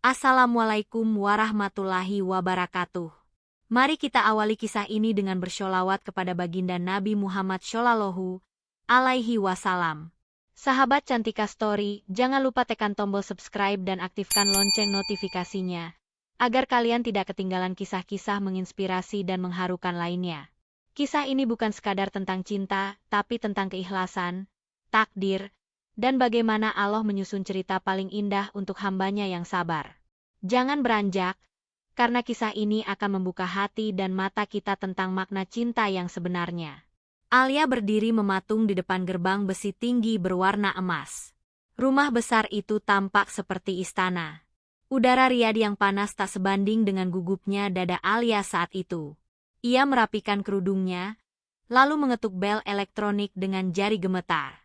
Assalamualaikum warahmatullahi wabarakatuh. Mari kita awali kisah ini dengan bersholawat kepada baginda Nabi Muhammad Shallallahu Alaihi Wasallam. Sahabat Cantika Story, jangan lupa tekan tombol subscribe dan aktifkan lonceng notifikasinya, agar kalian tidak ketinggalan kisah-kisah menginspirasi dan mengharukan lainnya. Kisah ini bukan sekadar tentang cinta, tapi tentang keikhlasan, takdir, dan bagaimana Allah menyusun cerita paling indah untuk hambanya yang sabar. Jangan beranjak, karena kisah ini akan membuka hati dan mata kita tentang makna cinta yang sebenarnya. Alia berdiri mematung di depan gerbang besi tinggi berwarna emas. Rumah besar itu tampak seperti istana. Udara Riyadh yang panas tak sebanding dengan gugupnya dada Alia saat itu. Ia merapikan kerudungnya, lalu mengetuk bel elektronik dengan jari gemetar.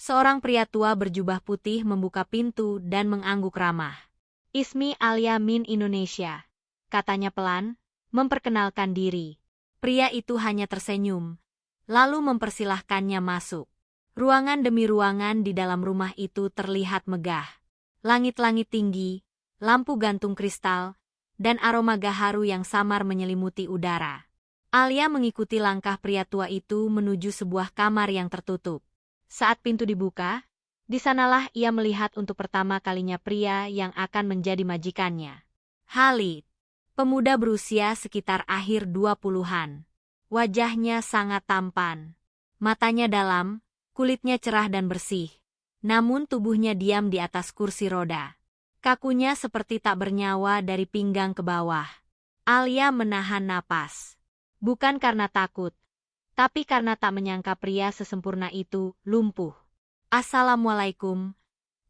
Seorang pria tua berjubah putih membuka pintu dan mengangguk ramah. "Ismi Alia min Indonesia," katanya pelan, memperkenalkan diri. Pria itu hanya tersenyum, lalu mempersilahkannya masuk. Ruangan demi ruangan di dalam rumah itu terlihat megah. Langit-langit tinggi, lampu gantung kristal, dan aroma gaharu yang samar menyelimuti udara. Alia mengikuti langkah pria tua itu menuju sebuah kamar yang tertutup. Saat pintu dibuka, di sanalah ia melihat untuk pertama kalinya pria yang akan menjadi majikannya. Khalid, pemuda berusia sekitar akhir 20-an. Wajahnya sangat tampan. Matanya dalam, kulitnya cerah dan bersih. Namun tubuhnya diam di atas kursi roda. Kakunya seperti tak bernyawa dari pinggang ke bawah. Alia menahan napas. Bukan karena takut, tapi karena tak menyangka pria sesempurna itu lumpuh. "Assalamualaikum,"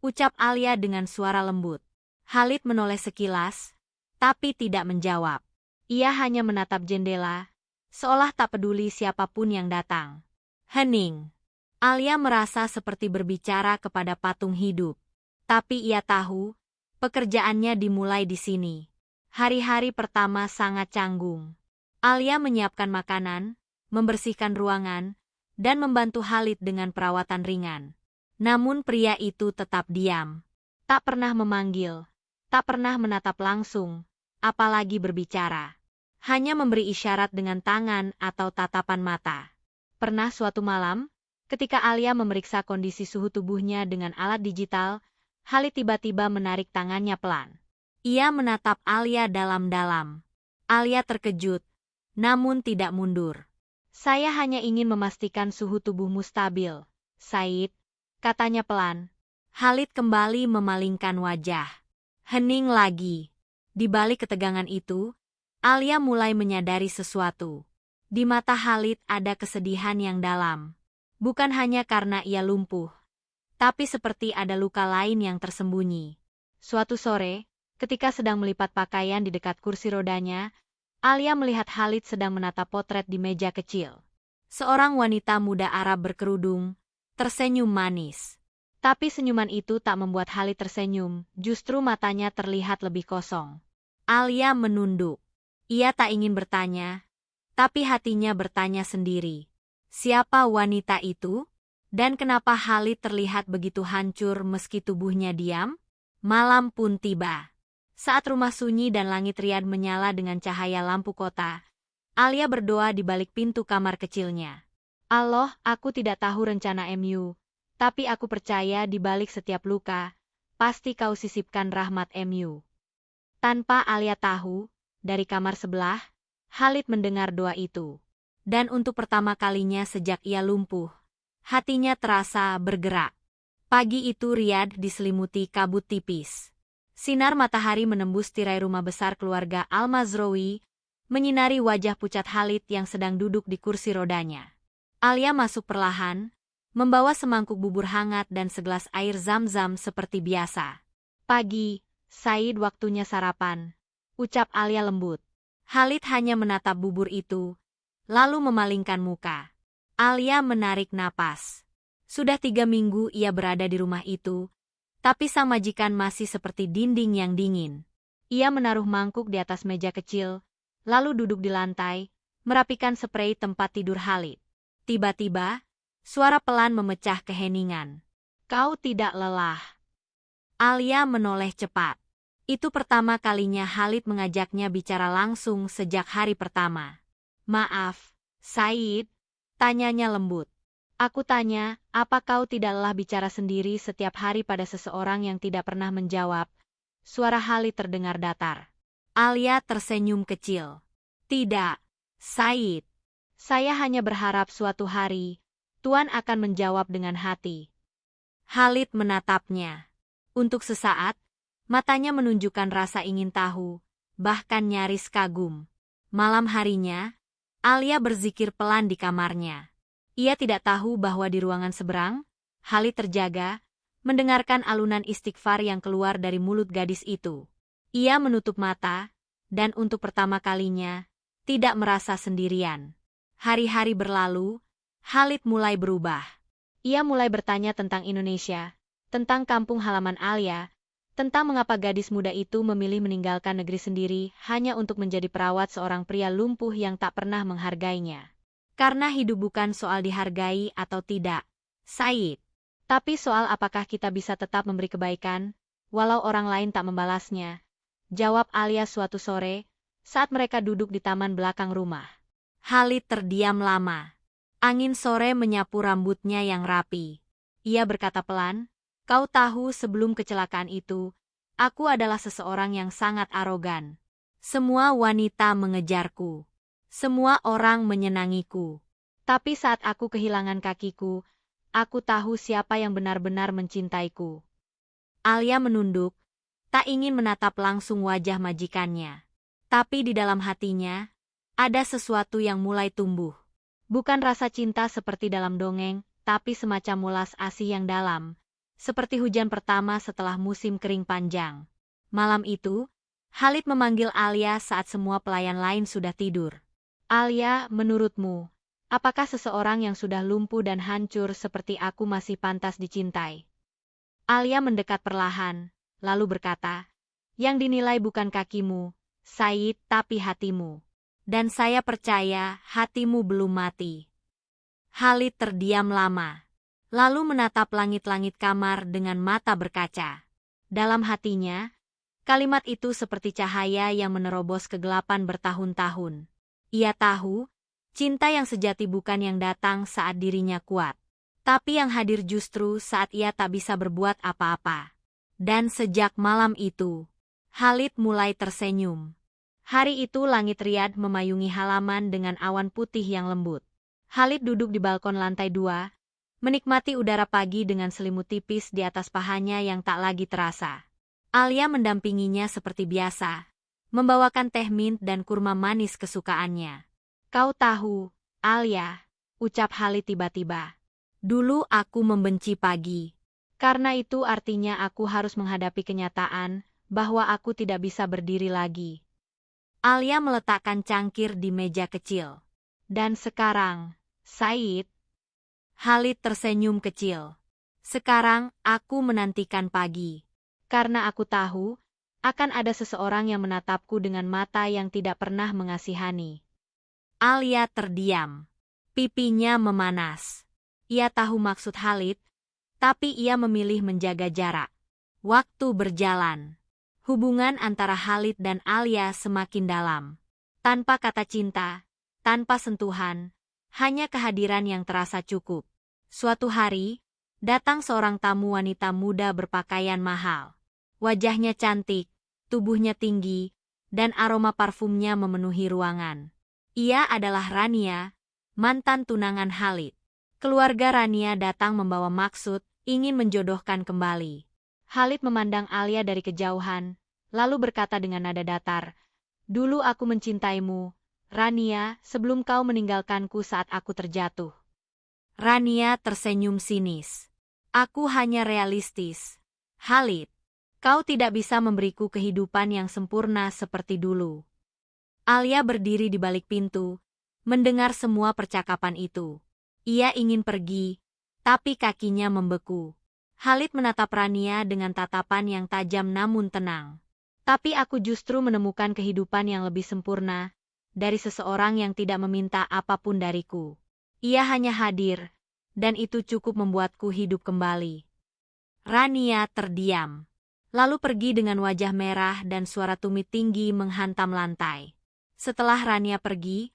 ucap Alia dengan suara lembut. Khalid menoleh sekilas, tapi tidak menjawab. Ia hanya menatap jendela, seolah tak peduli siapapun yang datang. Hening. Alia merasa seperti berbicara kepada patung hidup. Tapi ia tahu, pekerjaannya dimulai di sini. Hari-hari pertama sangat canggung. Alia menyiapkan makanan, membersihkan ruangan, dan membantu Khalid dengan perawatan ringan. Namun pria itu tetap diam. Tak pernah memanggil, tak pernah menatap langsung, apalagi berbicara. Hanya memberi isyarat dengan tangan atau tatapan mata. Pernah suatu malam, ketika Alia memeriksa kondisi suhu tubuhnya dengan alat digital, Khalid tiba-tiba menarik tangannya pelan. Ia menatap Alia dalam-dalam. Alia terkejut, namun tidak mundur. "Saya hanya ingin memastikan suhu tubuhmu stabil, Said," katanya pelan. Khalid kembali memalingkan wajah. Hening lagi. Di balik ketegangan itu, Alia mulai menyadari sesuatu. Di mata Khalid ada kesedihan yang dalam. Bukan hanya karena ia lumpuh, tapi seperti ada luka lain yang tersembunyi. Suatu sore, ketika sedang melipat pakaian di dekat kursi rodanya, Alia melihat Khalid sedang menatap potret di meja kecil. Seorang wanita muda Arab berkerudung, tersenyum manis. Tapi senyuman itu tak membuat Khalid tersenyum, justru matanya terlihat lebih kosong. Alia menunduk. Ia tak ingin bertanya, tapi hatinya bertanya sendiri. Siapa wanita itu? Dan kenapa Khalid terlihat begitu hancur meski tubuhnya diam? Malam pun tiba. Saat rumah sunyi dan langit Riyadh menyala dengan cahaya lampu kota, Alia berdoa di balik pintu kamar kecilnya. "Allah, aku tidak tahu rencana MU, tapi aku percaya di balik setiap luka, pasti kau sisipkan rahmat MU." Tanpa Alia tahu, dari kamar sebelah, Khalid mendengar doa itu. Dan untuk pertama kalinya sejak ia lumpuh, hatinya terasa bergerak. Pagi itu Riyadh diselimuti kabut tipis. Sinar matahari menembus tirai rumah besar keluarga Al-Mazraoui, menyinari wajah pucat Khalid yang sedang duduk di kursi rodanya. Alia masuk perlahan, membawa semangkuk bubur hangat dan segelas air zam-zam seperti biasa. "Pagi, Said, waktunya sarapan," ucap Alia lembut. Khalid hanya menatap bubur itu, lalu memalingkan muka. Alia menarik napas. Sudah 3 minggu ia berada di rumah itu, tapi sang majikan masih seperti dinding yang dingin. Ia menaruh mangkuk di atas meja kecil, lalu duduk di lantai, merapikan sprei tempat tidur Khalid. Tiba-tiba, suara pelan memecah keheningan. "Kau tidak lelah?" Alia menoleh cepat. Itu pertama kalinya Khalid mengajaknya bicara langsung sejak hari pertama. "Maaf, Said," tanyanya lembut. "Aku tanya, apa kau tidak lelah bicara sendiri setiap hari pada seseorang yang tidak pernah menjawab?" Suara Khalid terdengar datar. Alia tersenyum kecil. "Tidak, Said. Saya hanya berharap suatu hari, Tuan akan menjawab dengan hati." Khalid menatapnya. Untuk sesaat, matanya menunjukkan rasa ingin tahu, bahkan nyaris kagum. Malam harinya, Alia berzikir pelan di kamarnya. Ia tidak tahu bahwa di ruangan seberang, Khalid terjaga, mendengarkan alunan istighfar yang keluar dari mulut gadis itu. Ia menutup mata, dan untuk pertama kalinya, tidak merasa sendirian. Hari-hari berlalu, Khalid mulai berubah. Ia mulai bertanya tentang Indonesia, tentang kampung halaman Alia, tentang mengapa gadis muda itu memilih meninggalkan negeri sendiri hanya untuk menjadi perawat seorang pria lumpuh yang tak pernah menghargainya. Karena hidup bukan soal dihargai atau tidak, Said. Tapi soal apakah kita bisa tetap memberi kebaikan, walau orang lain tak membalasnya. Jawab Alia suatu sore, saat mereka duduk di taman belakang rumah. Khalid terdiam lama. Angin sore menyapu rambutnya yang rapi. Ia berkata pelan, "Kau tahu sebelum kecelakaan itu, aku adalah seseorang yang sangat arogan. Semua wanita mengejarku. Semua orang menyenangiku. Tapi saat aku kehilangan kakiku, aku tahu siapa yang benar-benar mencintaiku." Alia menunduk, tak ingin menatap langsung wajah majikannya. Tapi di dalam hatinya, ada sesuatu yang mulai tumbuh. Bukan rasa cinta seperti dalam dongeng, tapi semacam mulas asih yang dalam, seperti hujan pertama setelah musim kering panjang. Malam itu, Khalid memanggil Alia saat semua pelayan lain sudah tidur. "Alia, menurutmu, apakah seseorang yang sudah lumpuh dan hancur seperti aku masih pantas dicintai?" Alia mendekat perlahan, lalu berkata, "Yang dinilai bukan kakimu, Said, tapi hatimu. Dan saya percaya hatimu belum mati." Khalid terdiam lama, lalu menatap langit-langit kamar dengan mata berkaca. Dalam hatinya, kalimat itu seperti cahaya yang menerobos kegelapan bertahun-tahun. Ia tahu, cinta yang sejati bukan yang datang saat dirinya kuat, tapi yang hadir justru saat ia tak bisa berbuat apa-apa. Dan sejak malam itu, Khalid mulai tersenyum. Hari itu langit Riyadh memayungi halaman dengan awan putih yang lembut. Khalid duduk di balkon lantai 2, menikmati udara pagi dengan selimut tipis di atas pahanya yang tak lagi terasa. Alia mendampinginya seperti biasa, membawakan teh mint dan kurma manis kesukaannya. "Kau tahu, Alia," ucap Khalid tiba-tiba. "Dulu aku membenci pagi. Karena itu artinya aku harus menghadapi kenyataan bahwa aku tidak bisa berdiri lagi." Alia meletakkan cangkir di meja kecil. "Dan sekarang, Said?" Khalid tersenyum kecil. "Sekarang aku menantikan pagi. Karena aku tahu, akan ada seseorang yang menatapku dengan mata yang tidak pernah mengasihani." Alia terdiam. Pipinya memanas. Ia tahu maksud Khalid, tapi ia memilih menjaga jarak. Waktu berjalan. Hubungan antara Khalid dan Alia semakin dalam. Tanpa kata cinta, tanpa sentuhan, hanya kehadiran yang terasa cukup. Suatu hari, datang seorang tamu wanita muda berpakaian mahal. Wajahnya cantik, tubuhnya tinggi, dan aroma parfumnya memenuhi ruangan. Ia adalah Rania, mantan tunangan Khalid. Keluarga Rania datang membawa maksud, ingin menjodohkan kembali. Khalid memandang Alia dari kejauhan, lalu berkata dengan nada datar, "Dulu aku mencintaimu, Rania, sebelum kau meninggalkanku saat aku terjatuh." Rania tersenyum sinis. "Aku hanya realistis. Khalid, kau tidak bisa memberiku kehidupan yang sempurna seperti dulu." Alia berdiri di balik pintu, mendengar semua percakapan itu. Ia ingin pergi, tapi kakinya membeku. Khalid menatap Rania dengan tatapan yang tajam namun tenang. "Tapi aku justru menemukan kehidupan yang lebih sempurna dari seseorang yang tidak meminta apapun dariku. Ia hanya hadir, dan itu cukup membuatku hidup kembali." Rania terdiam. lalu pergi dengan wajah merah dan suara tumit tinggi menghantam lantai. Setelah Rania pergi,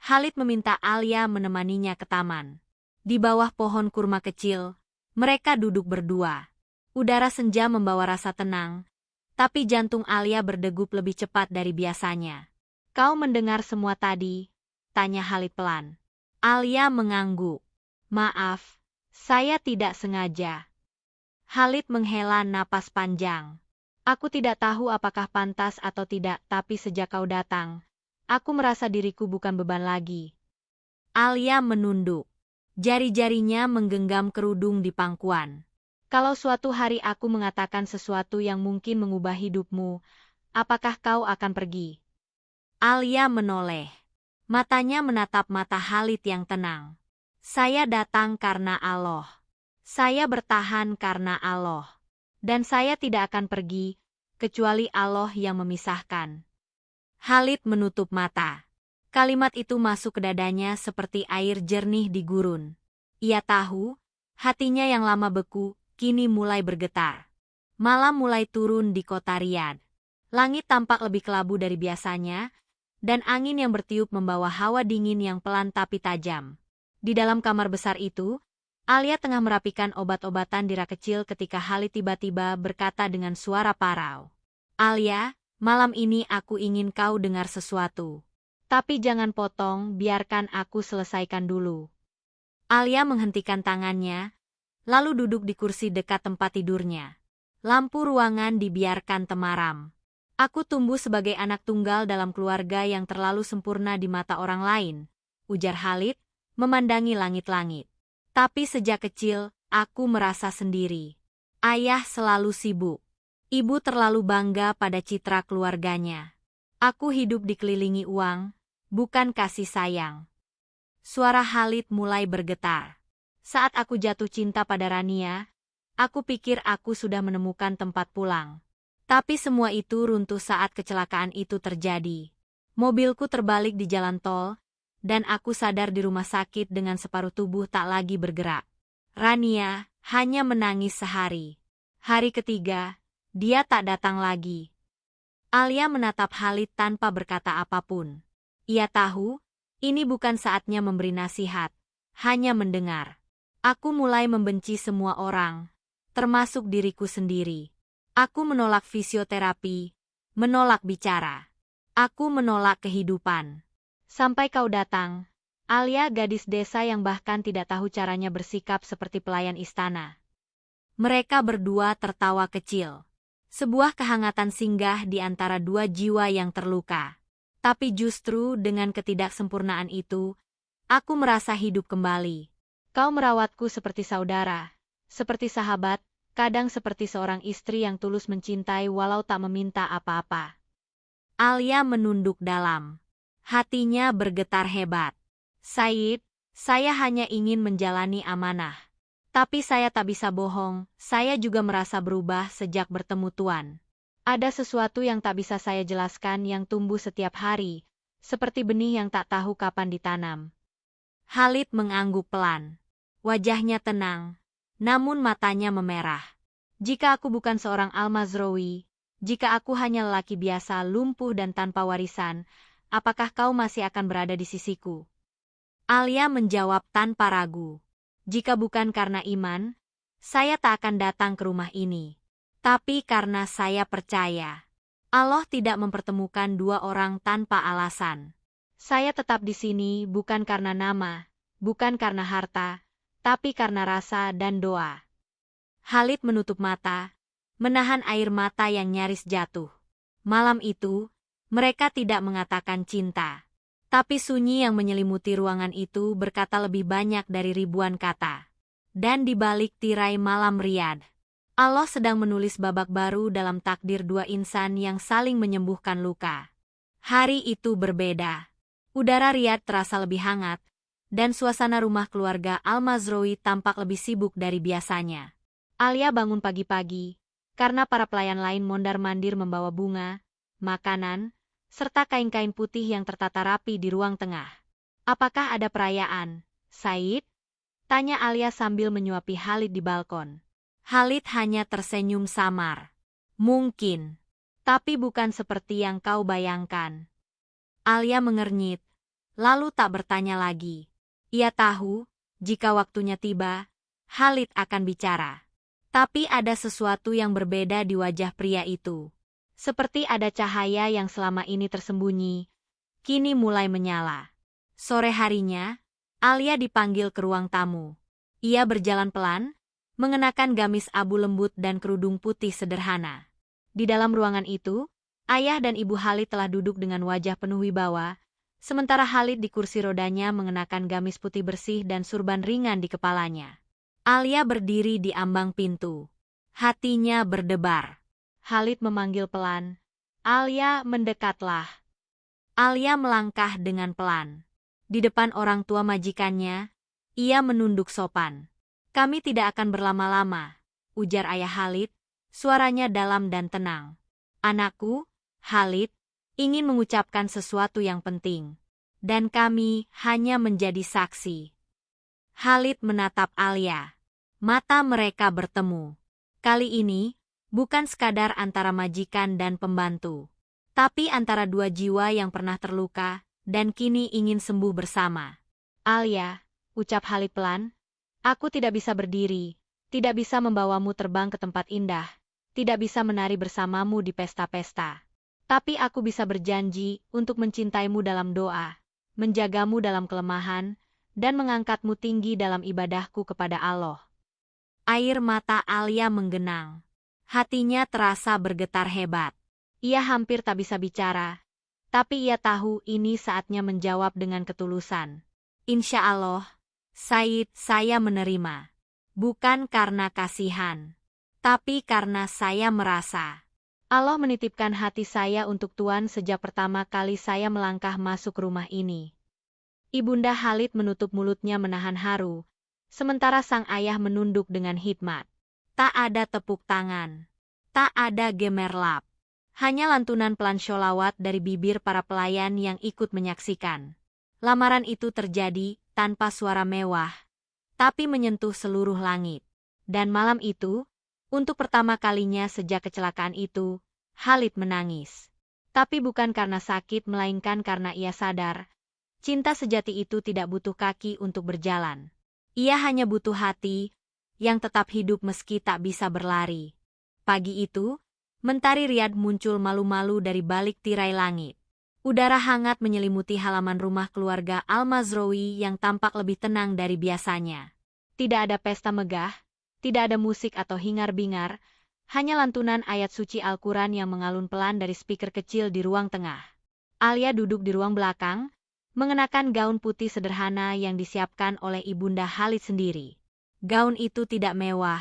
Khalid meminta Alia menemaninya ke taman. Di bawah pohon kurma kecil, mereka duduk berdua. Udara senja membawa rasa tenang, tapi jantung Alia berdegup lebih cepat dari biasanya. "Kau mendengar semua tadi?" tanya Khalid pelan. Alia mengangguk. "Maaf, saya tidak sengaja." Khalid menghela napas panjang. "Aku tidak tahu apakah pantas atau tidak, tapi sejak kau datang, aku merasa diriku bukan beban lagi." Alia menunduk. Jari-jarinya menggenggam kerudung di pangkuan. "Kalau suatu hari aku mengatakan sesuatu yang mungkin mengubah hidupmu, apakah kau akan pergi?" Alia menoleh. Matanya menatap mata Khalid yang tenang. "Saya datang karena Allah. Saya bertahan karena Allah. Dan saya tidak akan pergi, kecuali Allah yang memisahkan." Khalid menutup mata. Kalimat itu masuk ke dadanya seperti air jernih di gurun. Ia tahu, hatinya yang lama beku, kini mulai bergetar. Malam mulai turun di kota Riyadh. Langit tampak lebih kelabu dari biasanya, dan angin yang bertiup membawa hawa dingin yang pelan tapi tajam. Di dalam kamar besar itu, Alia tengah merapikan obat-obatan di rak kecil ketika Khalid tiba-tiba berkata dengan suara parau. "Alia, malam ini aku ingin kau dengar sesuatu. Tapi jangan potong, biarkan aku selesaikan dulu." Alia menghentikan tangannya, lalu duduk di kursi dekat tempat tidurnya. Lampu ruangan dibiarkan temaram. "Aku tumbuh sebagai anak tunggal dalam keluarga yang terlalu sempurna di mata orang lain," ujar Khalid, memandangi langit-langit. "Tapi sejak kecil, aku merasa sendiri. Ayah selalu sibuk. Ibu terlalu bangga pada citra keluarganya. Aku hidup dikelilingi uang, bukan kasih sayang." Suara Khalid mulai bergetar. "Saat aku jatuh cinta pada Rania, aku pikir aku sudah menemukan tempat pulang. Tapi semua itu runtuh saat kecelakaan itu terjadi. Mobilku terbalik di jalan tol, dan aku sadar di rumah sakit dengan separuh tubuh tak lagi bergerak. Rania hanya menangis sehari. Hari ketiga, dia tak datang lagi." Alia menatap Khalid tanpa berkata apapun. Ia tahu, ini bukan saatnya memberi nasihat, hanya mendengar. "Aku mulai membenci semua orang, termasuk diriku sendiri. Aku menolak fisioterapi, menolak bicara. Aku menolak kehidupan. Sampai kau datang." Alia, gadis desa yang bahkan tidak tahu caranya bersikap seperti pelayan istana. Mereka berdua tertawa kecil. Sebuah kehangatan singgah di antara dua jiwa yang terluka. Tapi justru dengan ketidaksempurnaan itu, aku merasa hidup kembali. "Kau merawatku seperti saudara, seperti sahabat, kadang seperti seorang istri yang tulus mencintai walau tak meminta apa-apa." Alia menunduk dalam. Hatinya bergetar hebat. "Said, saya hanya ingin menjalani amanah. Tapi saya tak bisa bohong, saya juga merasa berubah sejak bertemu Tuan. Ada sesuatu yang tak bisa saya jelaskan yang tumbuh setiap hari, seperti benih yang tak tahu kapan ditanam." Khalid mengangguk pelan. Wajahnya tenang, namun matanya memerah. "Jika aku bukan seorang Al-Mazraoui, jika aku hanya lelaki biasa, lumpuh dan tanpa warisan, apakah kau masih akan berada di sisiku?" Alia menjawab tanpa ragu. "Jika bukan karena iman, saya tak akan datang ke rumah ini. Tapi karena saya percaya, Allah tidak mempertemukan dua orang tanpa alasan. Saya tetap di sini bukan karena nama, bukan karena harta, tapi karena rasa dan doa." Khalid menutup mata, menahan air mata yang nyaris jatuh. Malam itu, mereka tidak mengatakan cinta. Tapi sunyi yang menyelimuti ruangan itu berkata lebih banyak dari ribuan kata. Dan di balik tirai malam Riyadh, Allah sedang menulis babak baru dalam takdir dua insan yang saling menyembuhkan luka. Hari itu berbeda. Udara Riyadh terasa lebih hangat, dan suasana rumah keluarga Al-Mazraoui tampak lebih sibuk dari biasanya. Alia bangun pagi-pagi, karena para pelayan lain mondar-mandir membawa bunga, makanan, serta kain-kain putih yang tertata rapi di ruang tengah. "Apakah ada perayaan, Said?" tanya Alia sambil menyuapi Khalid di balkon. Khalid hanya tersenyum samar. Mungkin. Tapi bukan seperti yang kau bayangkan. Alia mengernyit, lalu tak bertanya lagi. Ia tahu, jika waktunya tiba, Khalid akan bicara. Tapi ada sesuatu yang berbeda di wajah pria itu. Seperti ada cahaya yang selama ini tersembunyi, kini mulai menyala. Sore harinya, Alia dipanggil ke ruang tamu. Ia berjalan pelan, mengenakan gamis abu lembut dan kerudung putih sederhana. Di dalam ruangan itu, ayah dan ibu Khalid telah duduk dengan wajah penuh wibawa, sementara Khalid di kursi rodanya mengenakan gamis putih bersih dan surban ringan di kepalanya. Alia berdiri di ambang pintu. Hatinya berdebar. Khalid memanggil pelan. Alia, mendekatlah. Alia melangkah dengan pelan. Di depan orang tua majikannya, ia menunduk sopan. Kami tidak akan berlama-lama, ujar ayah Khalid, suaranya dalam dan tenang. Anakku, Khalid, ingin mengucapkan sesuatu yang penting. Dan kami hanya menjadi saksi. Khalid menatap Alia. Mata mereka bertemu. Kali ini, bukan sekadar antara majikan dan pembantu. Tapi antara dua jiwa yang pernah terluka, dan kini ingin sembuh bersama. Alia, ucap Khalid pelan, aku tidak bisa berdiri, tidak bisa membawamu terbang ke tempat indah, tidak bisa menari bersamamu di pesta-pesta. Tapi aku bisa berjanji untuk mencintaimu dalam doa, menjagamu dalam kelemahan, dan mengangkatmu tinggi dalam ibadahku kepada Allah. Air mata Alia menggenang. Hatinya terasa bergetar hebat. Ia hampir tak bisa bicara, tapi ia tahu ini saatnya menjawab dengan ketulusan. Insya Allah, Said, saya menerima. Bukan karena kasihan, tapi karena saya merasa Allah menitipkan hati saya untuk Tuan sejak pertama kali saya melangkah masuk rumah ini. Ibunda Khalid menutup mulutnya menahan haru, sementara sang ayah menunduk dengan hikmat. Tak ada tepuk tangan, tak ada gemerlap, hanya lantunan pelan sholawat dari bibir para pelayan yang ikut menyaksikan. Lamaran itu terjadi tanpa suara mewah, tapi menyentuh seluruh langit. Dan malam itu, untuk pertama kalinya sejak kecelakaan itu, Khalid menangis. Tapi bukan karena sakit melainkan karena ia sadar, cinta sejati itu tidak butuh kaki untuk berjalan. Ia hanya butuh hati, yang tetap hidup meski tak bisa berlari. Pagi itu, Mentari Riyad muncul malu-malu dari balik tirai langit. Udara hangat menyelimuti halaman rumah keluarga Al-Mazraoui yang tampak lebih tenang dari biasanya. Tidak ada pesta megah, tidak ada musik atau hingar-bingar, hanya lantunan ayat suci Al-Quran yang mengalun pelan dari speaker kecil di ruang tengah. Alia duduk di ruang belakang, mengenakan gaun putih sederhana yang disiapkan oleh ibunda Khalid sendiri. Gaun itu tidak mewah,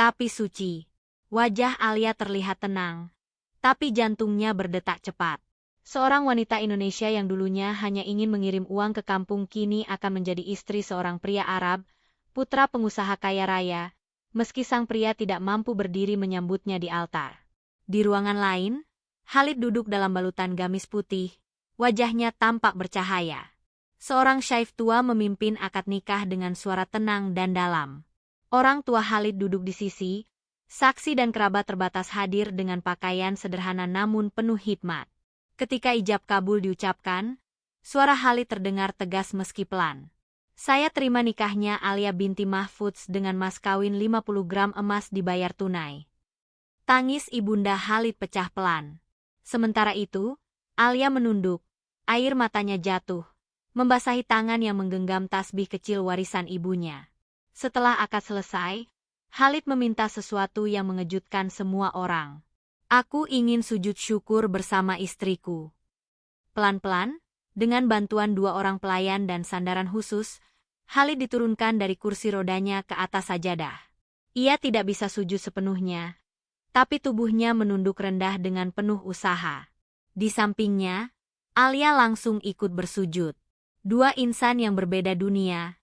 tapi suci. Wajah Alia terlihat tenang, tapi jantungnya berdetak cepat. Seorang wanita Indonesia yang dulunya hanya ingin mengirim uang ke kampung kini akan menjadi istri seorang pria Arab, putra pengusaha kaya raya, meski sang pria tidak mampu berdiri menyambutnya di altar. Di ruangan lain, Khalid duduk dalam balutan gamis putih, wajahnya tampak bercahaya. Seorang syaikh tua memimpin akad nikah dengan suara tenang dan dalam. Orang tua Khalid duduk di sisi, saksi dan kerabat terbatas hadir dengan pakaian sederhana namun penuh hikmat. Ketika ijab kabul diucapkan, suara Khalid terdengar tegas meski pelan. Saya terima nikahnya Alia binti Mahfudz dengan mas kawin 50 gram emas dibayar tunai. Tangis ibunda Khalid pecah pelan. Sementara itu, Alia menunduk, air matanya jatuh, membasahi tangan yang menggenggam tasbih kecil warisan ibunya. Setelah akad selesai, Khalid meminta sesuatu yang mengejutkan semua orang. Aku ingin sujud syukur bersama istriku. Pelan-pelan, dengan bantuan dua orang pelayan dan sandaran khusus, Khalid diturunkan dari kursi rodanya ke atas sajadah. Ia tidak bisa sujud sepenuhnya, tapi tubuhnya menunduk rendah dengan penuh usaha. Di sampingnya, Alia langsung ikut bersujud. Dua insan yang berbeda dunia,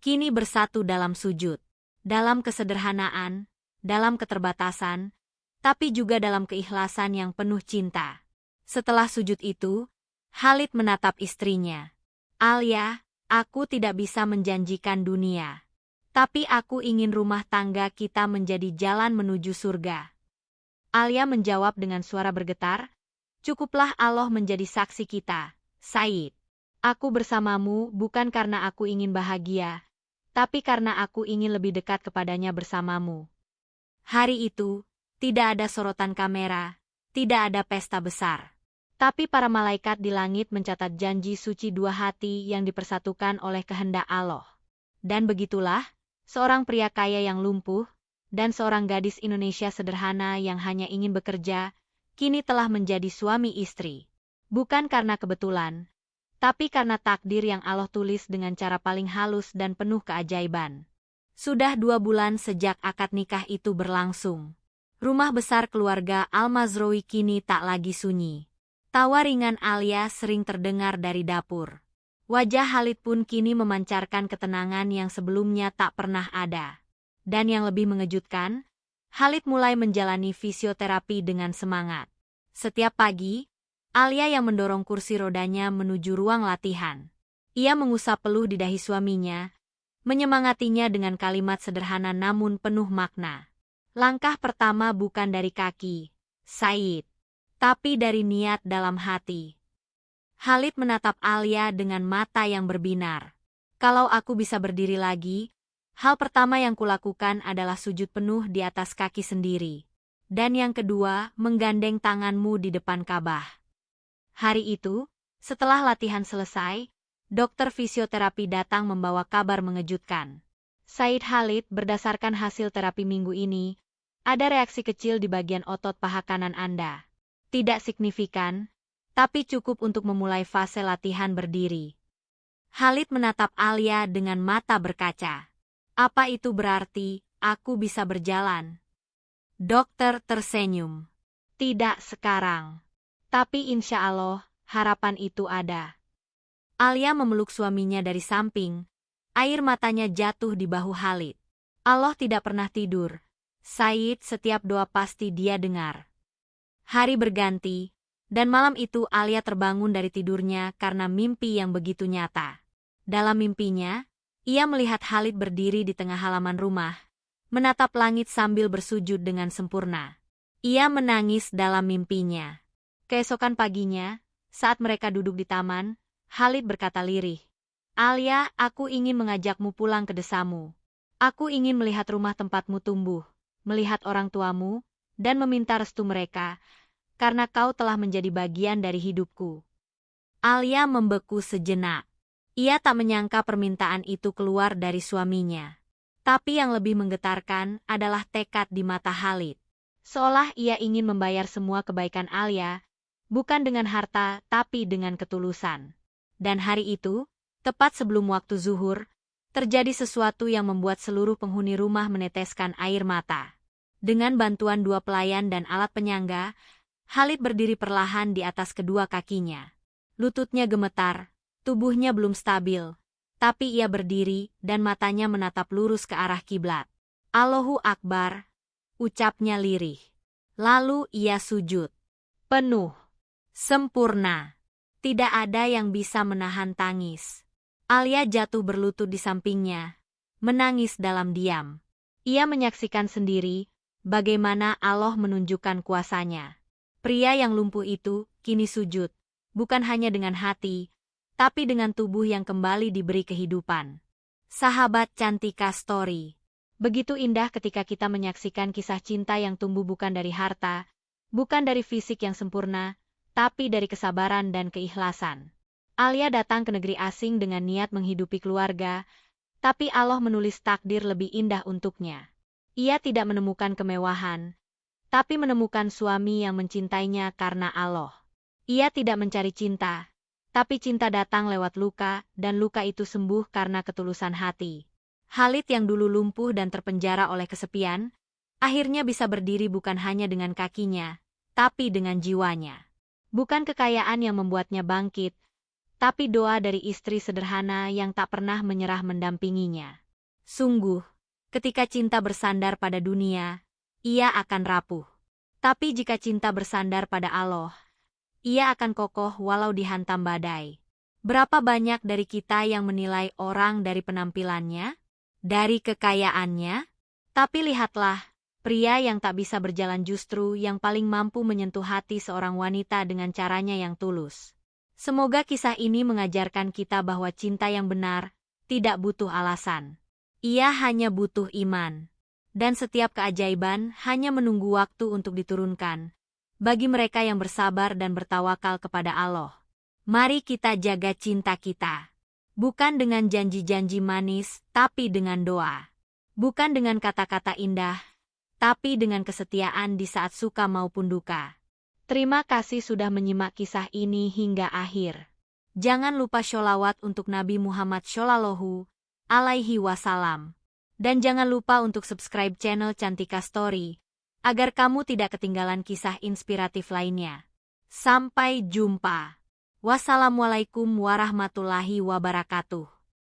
kini bersatu dalam sujud. Dalam kesederhanaan, dalam keterbatasan, tapi juga dalam keikhlasan yang penuh cinta. Setelah sujud itu, Khalid menatap istrinya. Alia, aku tidak bisa menjanjikan dunia, tapi aku ingin rumah tangga kita menjadi jalan menuju surga. Alia menjawab dengan suara bergetar, "Cukuplah Allah menjadi saksi kita, Said. Aku bersamamu bukan karena aku ingin bahagia, tapi karena aku ingin lebih dekat kepadanya bersamamu." Hari itu, tidak ada sorotan kamera, tidak ada pesta besar. Tapi para malaikat di langit mencatat janji suci dua hati yang dipersatukan oleh kehendak Allah. Dan begitulah, seorang pria kaya yang lumpuh, dan seorang gadis Indonesia sederhana yang hanya ingin bekerja, kini telah menjadi suami istri. Bukan karena kebetulan, tapi karena takdir yang Allah tulis dengan cara paling halus dan penuh keajaiban. Sudah 2 bulan sejak akad nikah itu berlangsung. Rumah besar keluarga Al-Mazroui kini tak lagi sunyi. Tawa ringan Alia sering terdengar dari dapur. Wajah Khalid pun kini memancarkan ketenangan yang sebelumnya tak pernah ada. Dan yang lebih mengejutkan, Khalid mulai menjalani fisioterapi dengan semangat. Setiap pagi, Alia yang mendorong kursi rodanya menuju ruang latihan. Ia mengusap peluh di dahi suaminya, menyemangatinya dengan kalimat sederhana namun penuh makna. Langkah pertama bukan dari kaki, Said, tapi dari niat dalam hati. Khalid menatap Alia dengan mata yang berbinar. Kalau aku bisa berdiri lagi, hal pertama yang kulakukan adalah sujud penuh di atas kaki sendiri. Dan yang kedua, menggandeng tanganmu di depan Ka'bah. Hari itu, setelah latihan selesai, dokter fisioterapi datang membawa kabar mengejutkan. Said Khalid, berdasarkan hasil terapi minggu ini, ada reaksi kecil di bagian otot paha kanan Anda. Tidak signifikan, tapi cukup untuk memulai fase latihan berdiri. Khalid menatap Alia dengan mata berkaca. Apa itu berarti, aku bisa berjalan? Dokter tersenyum. Tidak sekarang. Tapi insya Allah, harapan itu ada. Alia memeluk suaminya dari samping. Air matanya jatuh di bahu Khalid. Allah tidak pernah tidur. Said, setiap doa pasti dia dengar. Hari berganti, dan malam itu Alia terbangun dari tidurnya karena mimpi yang begitu nyata. Dalam mimpinya, ia melihat Khalid berdiri di tengah halaman rumah, menatap langit sambil bersujud dengan sempurna. Ia menangis dalam mimpinya. Keesokan paginya, saat mereka duduk di taman, Khalid berkata lirih, "Alia, aku ingin mengajakmu pulang ke desamu. Aku ingin melihat rumah tempatmu tumbuh, melihat orang tuamu, dan meminta restu mereka, karena kau telah menjadi bagian dari hidupku." Alia membeku sejenak. Ia tak menyangka permintaan itu keluar dari suaminya. Tapi yang lebih menggetarkan adalah tekad di mata Khalid. Seolah ia ingin membayar semua kebaikan Alia, bukan dengan harta tapi dengan ketulusan. Dan hari itu, tepat sebelum waktu zuhur, terjadi sesuatu yang membuat seluruh penghuni rumah meneteskan air mata. Dengan bantuan 2 pelayan dan alat penyangga, Khalid berdiri perlahan di atas kedua kakinya. Lututnya gemetar, tubuhnya belum stabil, tapi ia berdiri dan matanya menatap lurus ke arah kiblat. Allahu Akbar, ucapnya lirih. Lalu ia sujud. Penuh. Sempurna. Tidak ada yang bisa menahan tangis. Alia jatuh berlutut di sampingnya, menangis dalam diam. Ia menyaksikan sendiri bagaimana Allah menunjukkan kuasanya. Pria yang lumpuh itu kini sujud, bukan hanya dengan hati, tapi dengan tubuh yang kembali diberi kehidupan. Sahabat Cantika Story. Begitu indah ketika kita menyaksikan kisah cinta yang tumbuh bukan dari harta, bukan dari fisik yang sempurna, tapi dari kesabaran dan keikhlasan. Alia datang ke negeri asing dengan niat menghidupi keluarga, tapi Allah menulis takdir lebih indah untuknya. Ia tidak menemukan kemewahan, tapi menemukan suami yang mencintainya karena Allah. Ia tidak mencari cinta, tapi cinta datang lewat luka, dan luka itu sembuh karena ketulusan hati. Khalid yang dulu lumpuh dan terpenjara oleh kesepian, akhirnya bisa berdiri bukan hanya dengan kakinya, tapi dengan jiwanya. Bukan kekayaan yang membuatnya bangkit, tapi doa dari istri sederhana yang tak pernah menyerah mendampinginya. Sungguh, ketika cinta bersandar pada dunia, ia akan rapuh. Tapi jika cinta bersandar pada Allah, ia akan kokoh walau dihantam badai. Berapa banyak dari kita yang menilai orang dari penampilannya, dari kekayaannya? Tapi lihatlah, Pria yang tak bisa berjalan justru yang paling mampu menyentuh hati seorang wanita dengan caranya yang tulus. Semoga kisah ini mengajarkan kita bahwa cinta yang benar tidak butuh alasan. Ia hanya butuh iman. Dan setiap keajaiban hanya menunggu waktu untuk diturunkan bagi mereka yang bersabar dan bertawakal kepada Allah. Mari kita jaga cinta kita. Bukan dengan janji-janji manis, tapi dengan doa. Bukan dengan kata-kata indah, tapi dengan kesetiaan di saat suka maupun duka. Terima kasih sudah menyimak kisah ini hingga akhir. Jangan lupa sholawat untuk Nabi Muhammad Shallallahu Alaihi Wasallam. Dan jangan lupa untuk subscribe channel Cantika Story, agar kamu tidak ketinggalan kisah inspiratif lainnya. Sampai jumpa. Wassalamualaikum warahmatullahi wabarakatuh.